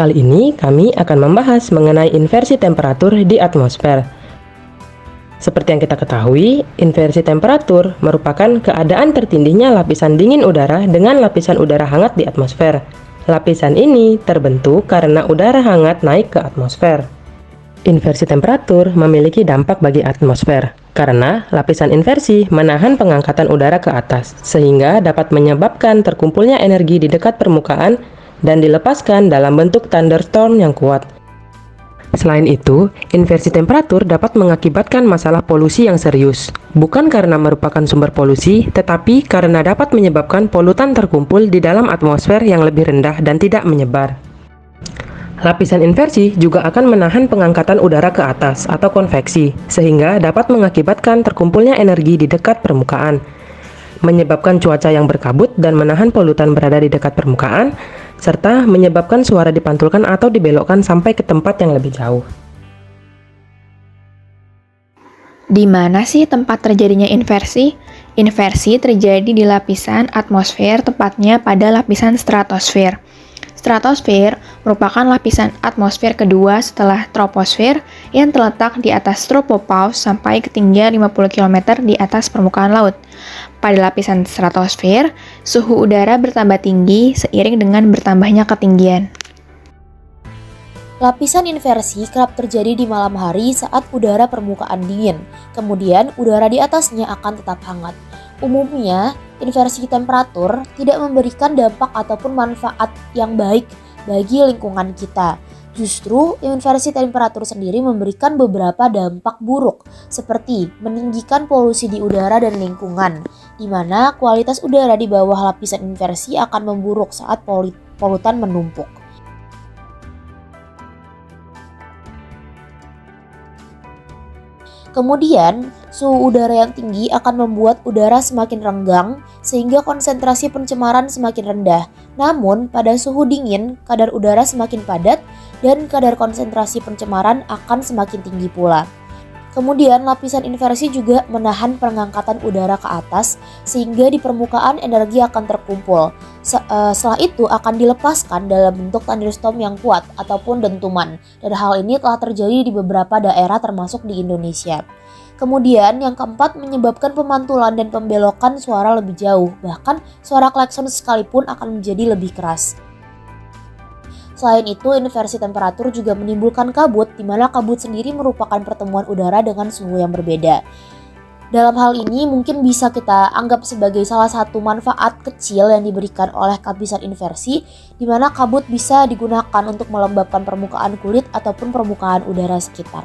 Kali ini kami akan membahas mengenai inversi temperatur di atmosfer. Seperti yang kita ketahui, inversi temperatur merupakan keadaan tertindihnya lapisan dingin udara dengan lapisan udara hangat di atmosfer. Lapisan ini terbentuk karena udara hangat naik ke atmosfer. Inversi temperatur memiliki dampak bagi atmosfer, karena lapisan inversi menahan pengangkatan udara ke atas, sehingga dapat menyebabkan terkumpulnya energi di dekat permukaan dan dilepaskan dalam bentuk thunderstorm yang kuat. Selain itu, inversi temperatur dapat mengakibatkan masalah polusi yang serius, bukan karena merupakan sumber polusi, tetapi karena dapat menyebabkan polutan terkumpul di dalam atmosfer yang lebih rendah dan tidak menyebar. Lapisan inversi juga akan menahan pengangkatan udara ke atas atau konveksi, sehingga dapat mengakibatkan terkumpulnya energi di dekat permukaan, menyebabkan cuaca yang berkabut dan menahan polutan berada di dekat permukaan, serta menyebabkan suara dipantulkan atau dibelokkan sampai ke tempat yang lebih jauh. Di mana sih tempat terjadinya inversi? Inversi terjadi di lapisan atmosfer, tepatnya pada lapisan stratosfer. Stratosfer merupakan lapisan atmosfer kedua setelah troposfer yang terletak di atas tropopause sampai ketinggian 50 km di atas permukaan laut. Pada lapisan stratosfer, suhu udara bertambah tinggi seiring dengan bertambahnya ketinggian. Lapisan inversi kerap terjadi di malam hari saat udara permukaan dingin, kemudian udara di atasnya akan tetap hangat. Umumnya, inversi temperatur tidak memberikan dampak ataupun manfaat yang baik bagi lingkungan kita. Justru, inversi temperatur sendiri memberikan beberapa dampak buruk, seperti meninggikan polusi di udara dan lingkungan, di mana kualitas udara di bawah lapisan inversi akan memburuk saat polutan menumpuk. Kemudian, suhu udara yang tinggi akan membuat udara semakin renggang sehingga konsentrasi pencemaran semakin rendah. Namun, pada suhu dingin, kadar udara semakin padat dan kadar konsentrasi pencemaran akan semakin tinggi pula. Kemudian, lapisan inversi juga menahan pengangkatan udara ke atas sehingga di permukaan energi akan terkumpul. Setelah itu akan dilepaskan dalam bentuk thunderstorm yang kuat ataupun dentuman. Dan hal ini telah terjadi di beberapa daerah termasuk di Indonesia. Kemudian yang keempat menyebabkan pemantulan dan pembelokan suara lebih jauh. Bahkan suara klakson sekalipun akan menjadi lebih keras. Selain itu, inversi temperatur juga menimbulkan kabut, di mana kabut sendiri merupakan pertemuan udara dengan suhu yang berbeda. Dalam hal ini mungkin bisa kita anggap sebagai salah satu manfaat kecil yang diberikan oleh lapisan inversi, di mana kabut bisa digunakan untuk melembabkan permukaan kulit ataupun permukaan udara sekitar.